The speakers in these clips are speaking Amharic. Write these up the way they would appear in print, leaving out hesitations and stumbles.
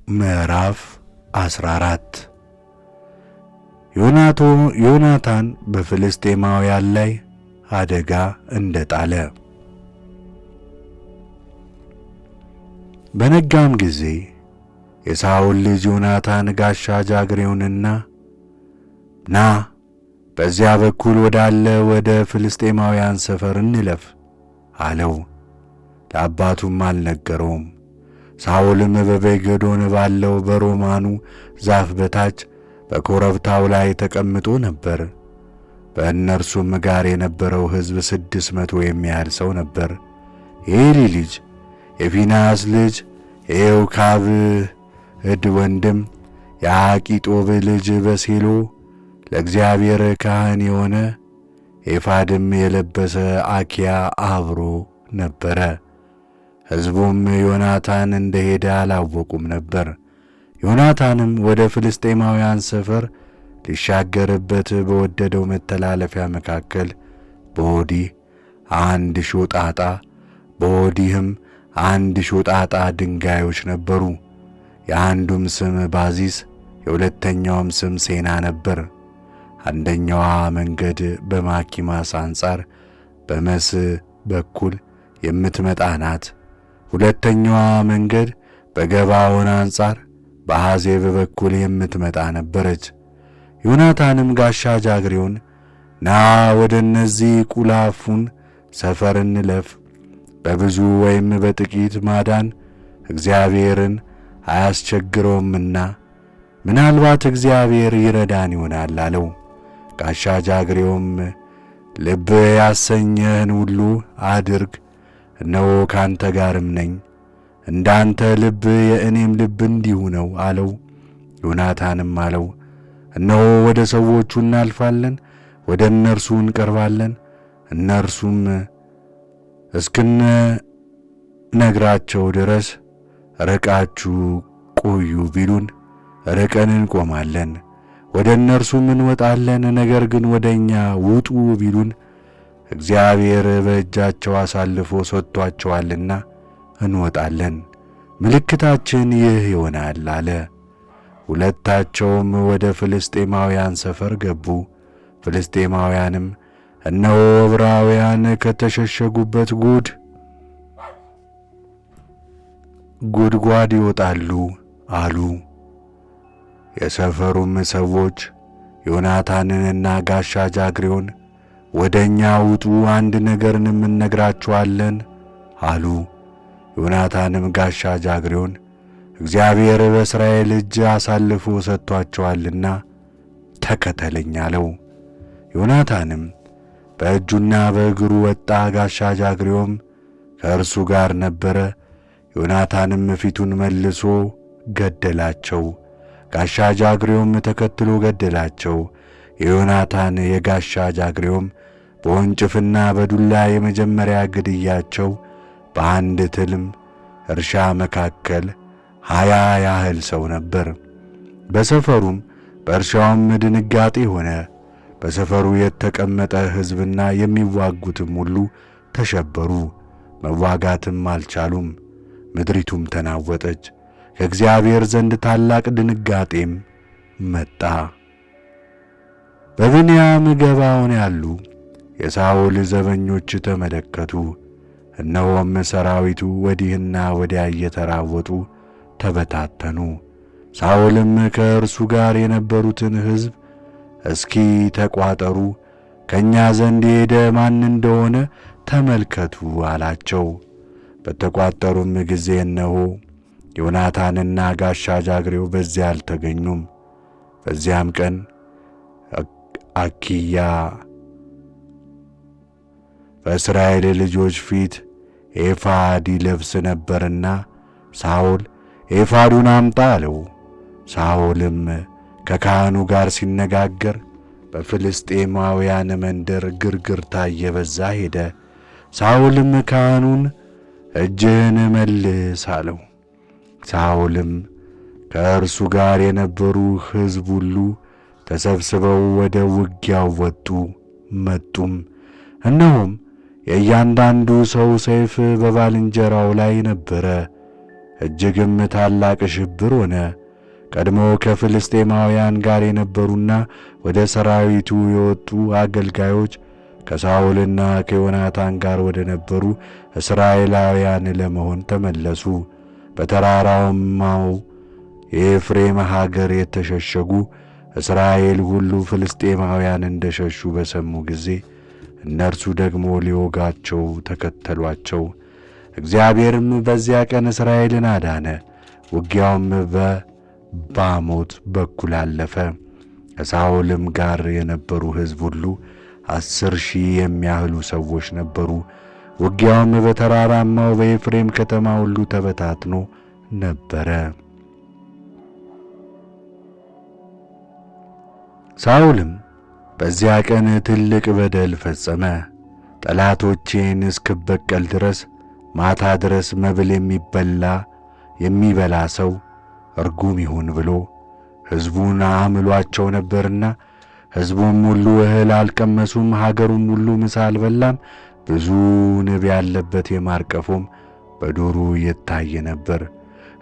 ምዕራፍ 14 ዮናታን በፍልስጤማውያን ላይ አደጋ እንደጣለ። በነጋም ጊዜ የሳኦል ልጅ ዮናታን ጋሻ ጃግሬውንና ና በዚያ በኩል ወዳለ ወደ ፍልስጤማውያን ሰፈር እንለፍ አለው። ለአባቱም አልነገረውም። ሳኦልም በቤጌዶን ባለው በሮማኑ ዛፍ በታች በኮረብታው ላይ ተቀምጦ ነበር። በእነርሱም ጋር የነበረው ሕዝብ 600 የሚያህል ሰው ነበር። የኤሊ ልጅ የፊናስ ልጅ የኤውካብድ ወንድም የአቂጦብ ልጅ በሴሎ ለእግዚአብሔር ካህን የሆነ ኤፋድም የለበሰ አኪያ አብሮ ነበረ። ሕዝቡም ዮናታን እንደሄደ አላወቁም ነበር። ዮናታንም ወደ ፍልስጤማውያን ሰፈር ሊሻገርበት በወደደው መተላለፊያ መካከል በወዲህ አንድ ሾጣጣ በወዲህም አንድ ሾጣጣ ድንጋዮች ነበሩ። የአንዱም ስም ባዚስ የሁለተኛውም ስም ሴና ነበር። አንደኛዋ መንገድ በማኪማስ አንጻር በመስ በኩል የምትመጣ ናት። ሁለተኛዋ መንገድ በገባዖን አንጻር በሐዜብ በኩል የምትመጣ ነበረች። ዮናታንም ጋሻ ጃግሬውን ና ወደ እነዚህ ቁላፉን ሰፈር እንለፍ፣ በብዙ ወይም በጥቂት ማዳን እግዚአብሔርን አያስቸግረውምና ምናልባት እግዚአብሔር ይረዳን ይሆናል አለው። ጋሻ ጃግሬውም ልብ ያሰኘህን ሁሉ አድርግ፣ እነሆ ካንተ ጋርም ነኝ፣ እንዳንተ ልብ የእኔም ልብ እንዲሁ ነው አለው። ዮናታንም አለው እነሆ ወደ ሰዎቹ እናልፋለን፣ ወደ እነርሱ እንቀርባለን፣ እነርሱም እስክንነግራቸው ድረስ ርቃችሁ ቆዩ ቢሉን ርቀን እንቆማለን። ወደ እነርሱም እንወጣለን፣ ነገር ግን ወደ እኛ ውጡ ቢሉን እግዚአብሔር በእጃቸው አሳልፎ ሰጥቷቸዋልና እንወጣለን፣ ምልክታችን ይህ ይሆናል አለ። ሁለታቸውም ወደ ፍልስጤማውያን ሰፈር ገቡ። ፍልስጤማውያንም እነሆ ዕብራውያን ከተሸሸጉበት ጉድጓድ ይወጣሉ አሉ። የሰፈሩም ሰዎች ዮናታንንና ጋሻ ጃግሬውን ወደ እኛ ውጡ፣ አንድ ነገርንም እንነግራችኋለን አሉ። ዮናታንም ጋሻ ጃግሬውን እግዚአብሔር በእስራኤል እጅ አሳልፎ ሰጥቷቸዋልና ተከተለኝ አለው። ዮናታንም በእጁና በእግሩ ወጣ፣ ጋሻ ጃግሬውም ከእርሱ ጋር ነበረ። ዮናታንም ፊቱን መልሶ ገደላቸው፣ ጋሻ ጃግሬውም ተከትሎ ገደላቸው። የዮናታን የጋሻ ጃግሬውም በወንጭፍና በዱላ የመጀመሪያ ግድያቸው በአንድ ትልም እርሻ መካከል 20 ያህል ሰው ነበር። በሰፈሩም በእርሻውም ድንጋጤ ሆነ። በሰፈሩ የተቀመጠ ሕዝብና የሚዋጉትም ሁሉ ተሸበሩ፣ መዋጋትም አልቻሉም። ምድሪቱም ተናወጠች፣ ከእግዚአብሔር ዘንድ ታላቅ ድንጋጤም መጣ። በብንያም ገባዖን ያሉ የሳኦል ዘበኞች ተመለከቱ፣ እነሆም ሰራዊቱ ወዲህና ወዲያ እየተራወጡ ተበታተኑ። ሳኦልም ከእርሱ ጋር የነበሩትን ሕዝብ እስኪ ተቋጠሩ፣ ከእኛ ዘንድ የሄደ ማን እንደሆነ ተመልከቱ አላቸው። በተቋጠሩም ጊዜ እነሆ ዮናታንና ጋሻ ጃግሬው በዚያ አልተገኙም። በዚያም ቀን አኪያ በእስራኤል ልጆች ፊት ኤፋድ ይለብስ ነበርና ሳኦል ኤፋዱን አምጣ አለው። ሳኦልም ከካህኑ ጋር ሲነጋገር በፍልስጤማውያን መንደር ግርግርታ እየበዛ ሄደ። ሳኦልም ካህኑን እጅህን መልስ አለው። ሳኦልም ከእርሱ ጋር የነበሩ ሕዝብ ሁሉ ተሰብስበው ወደ ውጊያው መጡም። እነሆም የእያንዳንዱ ሰው ሰይፍ በባልንጀራው ላይ ነበረ። እጅግም ታላቅ ሽብር ሆነ። ቀድሞ ከፍልስጤማውያን ጋር የነበሩና ወደ ሰራዊቱ የወጡ አገልጋዮች ከሳኦልና ከዮናታን ጋር ወደ ነበሩ እስራኤላውያን ለመሆን ተመለሱ። በተራራማው የኤፍሬም ሀገር የተሸሸጉ እስራኤል ሁሉ ፍልስጤማውያን እንደሸሹ በሰሙ ጊዜ እነርሱ ደግሞ ሊወጋቸው ተከተሏቸው። እግዚአብሔርም በዚያ ቀን እስራኤልን አዳነ። ውጊያውም በባሞት በኩል አለፈ። ከሳኦልም ጋር የነበሩ ሕዝብ ሁሉ 10,000 የሚያህሉ ሰዎች ነበሩ። ውጊያውም በተራራማው በኤፍሬም ከተማ ሁሉ ተበታትኖ ነበረ። ሳኦልም በዚያ ቀን ትልቅ በደል ፈጸመ። ጠላቶቼን እስክበቀል ድረስ ማታ ድረስ መብል የሚበላ ሰው እርጉም ይሁን ብሎ ሕዝቡን አምሏቸው ነበርና፣ ሕዝቡም ሁሉ እህል አልቀመሱም፣ ሀገሩም ሁሉ ምሳ አልበላም። ብዙ ንብ ያለበት የማር ቀፎም በዱሩ ይታይ ነበር።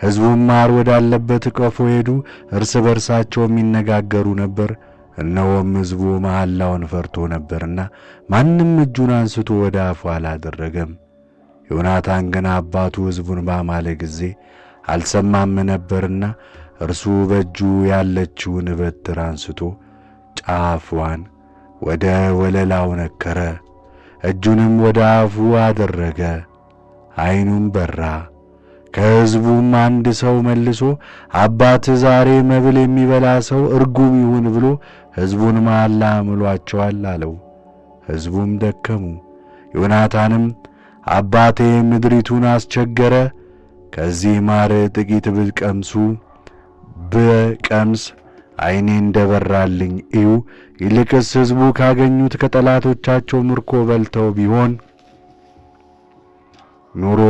ሕዝቡም ማር ወዳለበት ቀፎ ሄዱ፣ እርስ በርሳቸውም ይነጋገሩ ነበር። እነሆም ሕዝቡ መሐላውን ፈርቶ ነበርና ማንም እጁን አንስቶ ወደ አፉ አላደረገም። ዮናታን ግን አባቱ ሕዝቡን ባማለ ጊዜ አልሰማም ነበርና እርሱ በእጁ ያለችውን በትር አንስቶ ጫፍዋን ወደ ወለላው ነከረ፣ እጁንም ወደ አፉ አደረገ። ዓይኑም በራ። ከሕዝቡም አንድ ሰው መልሶ አባትህ ዛሬ መብል የሚበላ ሰው እርጉም ይሁን ብሎ ሕዝቡን መሐላ ምሏቸዋል አለው። ሕዝቡም ደከሙ። ዮናታንም አባቴ ምድሪቱን አስቸገረ፣ ከዚህ ማር ጥቂት ብቀምስ ዓይኔ እንደበራልኝ እዩ። ይልቅስ ሕዝቡ ካገኙት ከጠላቶቻቸው ምርኮ በልተው ቢሆን ኑሮ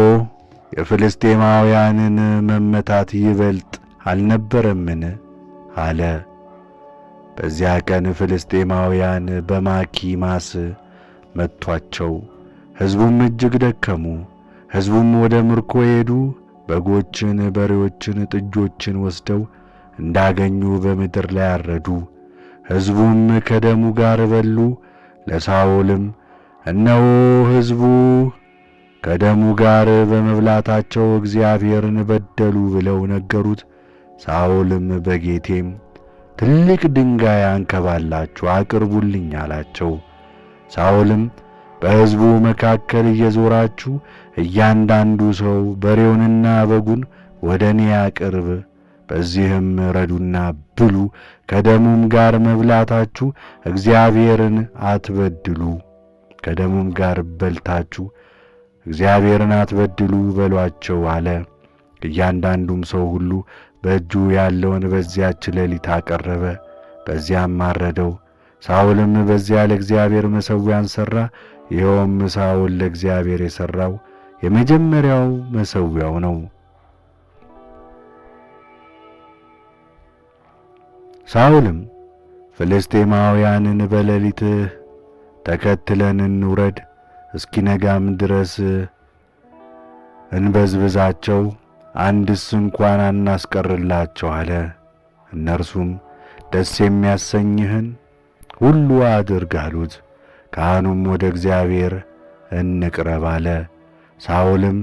የፍልስጤማውያንን መመታት ይበልጥ አልነበረምን? አለ። በዚያ ቀን ፍልስጤማውያን በማኪማስ መቷቸው። ሕዝቡም እጅግ ደከሙ። ሕዝቡም ወደ ምርኮ ሄዱ። በጎችን፣ በሬዎችን፣ ጥጆችን ወስደው እንዳገኙ በምድር ላይ አረዱ። ሕዝቡም ከደሙ ጋር በሉ። ለሳኦልም እነሆ ሕዝቡ ከደሙ ጋር በመብላታቸው እግዚአብሔርን በደሉ ብለው ነገሩት። ሳኦልም በጌቴም ትልቅ ድንጋይ አንከባላችሁ አቅርቡልኝ አላቸው። ሳኦልም በሕዝቡ መካከል እየዞራችሁ እያንዳንዱ ሰው በሬውንና በጉን ወደ እኔ ያቅርብ፣ በዚህም ረዱና ብሉ፣ ከደሙም ጋር መብላታችሁ እግዚአብሔርን አትበድሉ፣ ከደሙም ጋር በልታችሁ እግዚአብሔርን አትበድሉ በሏቸው አለ። እያንዳንዱም ሰው ሁሉ በእጁ ያለውን በዚያች ሌሊት አቀረበ፣ በዚያም አረደው። ሳኦልም በዚያ ለእግዚአብሔር መሠዊያን ሠራ። ይኸውም ሳኦል ለእግዚአብሔር የሠራው የመጀመሪያው መሠዊያው ነው። ሳኦልም ፍልስጤማውያንን በሌሊት ተከትለን እንውረድ፣ እስኪነጋም ድረስ እንበዝብዛቸው፣ አንድስ እንኳን አናስቀርላቸው አለ። እነርሱም ደስ የሚያሰኝህን ሁሉ አድርግ አሉት። ካህኑም ወደ እግዚአብሔር እንቅረብ አለ። ሳኦልም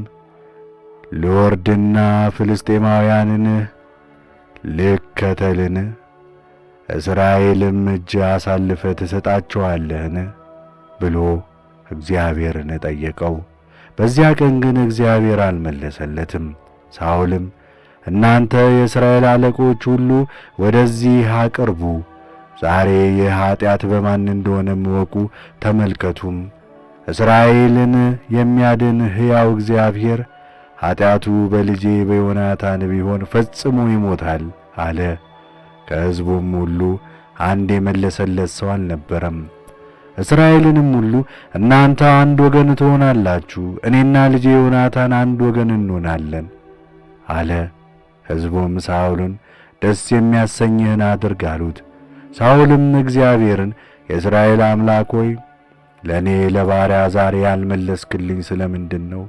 ልወርድና ፍልስጤማውያንን ልከተልን? እስራኤልም እጅ አሳልፈ ትሰጣቸዋለህን? ብሎ እግዚአብሔርን ጠየቀው። በዚያ ቀን ግን እግዚአብሔር አልመለሰለትም። ሳኦልም እናንተ የእስራኤል አለቆች ሁሉ ወደዚህ አቅርቡ፣ ዛሬ ይህ ኃጢአት በማን እንደሆነም እወቁ፣ ተመልከቱም። እስራኤልን የሚያድን ሕያው እግዚአብሔር ኃጢአቱ በልጄ በዮናታን ቢሆን ፈጽሞ ይሞታል አለ። ከሕዝቡም ሁሉ አንድ የመለሰለት ሰው አልነበረም። እስራኤልንም ሁሉ እናንተ አንድ ወገን ትሆናላችሁ፣ እኔና ልጄ ዮናታን አንድ ወገን እንሆናለን አለ። ሕዝቡም ሳኦልን ደስ የሚያሰኝህን አድርግ አሉት። ሳኦልም እግዚአብሔርን የእስራኤል አምላክ ሆይ ለእኔ ለባሪያ ዛሬ ያልመለስክልኝ ስለምንድን ነው?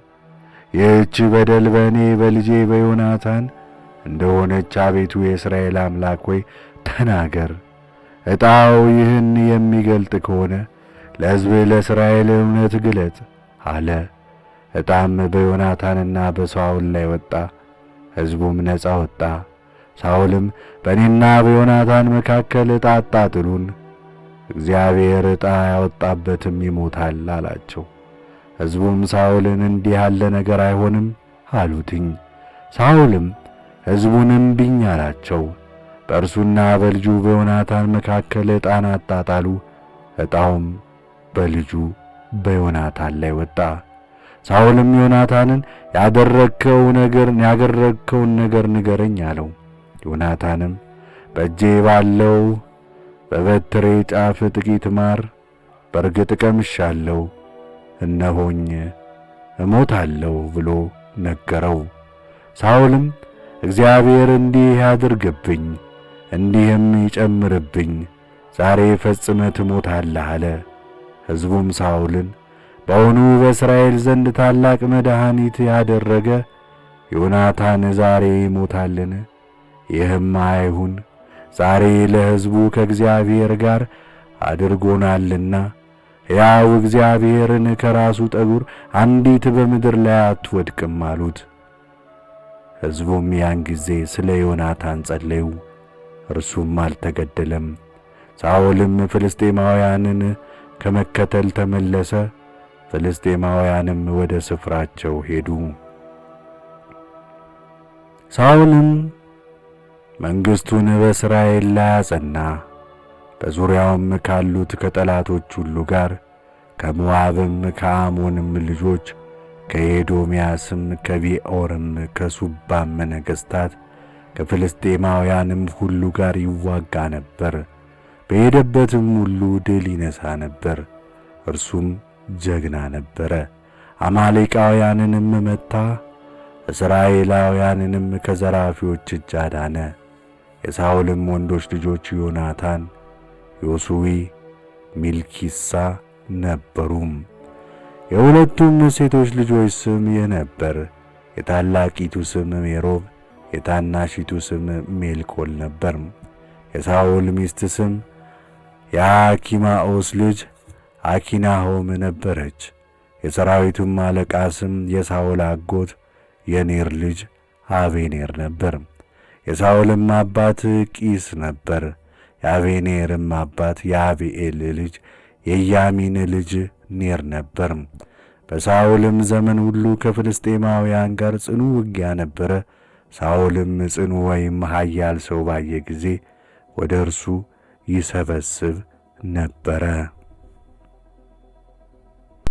ይህች በደል በእኔ በልጄ በዮናታን እንደሆነች አቤቱ የእስራኤል አምላክ ሆይ ተናገር። ዕጣው ይህን የሚገልጥ ከሆነ ለሕዝብ ለእስራኤል እውነት ግለጥ አለ። ዕጣም በዮናታንና በሳኦል ላይ ወጣ፣ ሕዝቡም ነፃ ወጣ። ሳኦልም በእኔና በዮናታን መካከል ዕጣ አጣጥሉን፣ እግዚአብሔር ዕጣ ያወጣበትም ይሞታል አላቸው። ሕዝቡም ሳኦልን እንዲህ ያለ ነገር አይሆንም አሉትኝ። ሳኦልም ሕዝቡን እምቢኝ አላቸው። በእርሱና በልጁ በዮናታን መካከል ዕጣን አጣጣሉ። ዕጣውም በልጁ በዮናታን ላይ ወጣ። ሳኦልም ዮናታንን ያደረግከውን ነገር ንገረኝ አለው። ዮናታንም በእጄ ባለው በበትሬ ጫፍ ጥቂት ማር በርግጥ ቀምሻለሁ፣ እነሆኝ እሞታለሁ ብሎ ነገረው። ሳኦልም እግዚአብሔር እንዲህ ያድርግብኝ እንዲህም ይጨምርብኝ፣ ዛሬ ፈጽመህ ትሞታለህ አለ። ሕዝቡም ሳኦልን በውኑ በእስራኤል ዘንድ ታላቅ መድኃኒት ያደረገ ዮናታን ዛሬ ይሞታልን? ይህም አይሁን፣ ዛሬ ለሕዝቡ ከእግዚአብሔር ጋር አድርጎናልና ሕያው እግዚአብሔርን ከራሱ ጠጉር አንዲት በምድር ላይ አትወድቅም አሉት። ሕዝቡም ያን ጊዜ ስለ ዮናታን ጸለዩ፣ እርሱም አልተገደለም። ሳኦልም ፍልስጤማውያንን ከመከተል ተመለሰ። ፍልስጤማውያንም ወደ ስፍራቸው ሄዱ። ሳኦልም መንግሥቱን በእስራኤል ላይ አጸና። በዙሪያውም ካሉት ከጠላቶች ሁሉ ጋር ከሞዓብም ከአሞንም ልጆች ከኤዶምያስም ከቢዖርም ከሱባም ነገሥታት ከፍልስጤማውያንም ሁሉ ጋር ይዋጋ ነበር። በሄደበትም ሁሉ ድል ይነሣ ነበር። እርሱም ጀግና ነበረ። አማሌቃውያንንም መታ፣ እስራኤላውያንንም ከዘራፊዎች እጅ አዳነ። የሳኦልም ወንዶች ልጆች ዮናታን፣ ዮሱዊ፣ ሚልኪሳ ነበሩም። የሁለቱም ሴቶች ልጆች ስም ይህ ነበር። የታላቂቱ ስም ሜሮብ፣ የታናሺቱ ስም ሜልኮል ነበር። የሳኦል ሚስት ስም የአኪማኦስ ልጅ አኪናሆም ነበረች። የሰራዊቱም አለቃ ስም የሳኦል አጎት የኔር ልጅ አቤኔር ነበር። የሳኦልም አባት ቂስ ነበር። የአቤኔርም አባት የአቢኤል ልጅ የያሚን ልጅ ኔር ነበር። በሳኦልም ዘመን ሁሉ ከፍልስጤማውያን ጋር ጽኑ ውጊያ ነበረ። ሳኦልም ጽኑ ወይም ኃያል ሰው ባየ ጊዜ ወደ እርሱ ይሰበስብ ነበረ።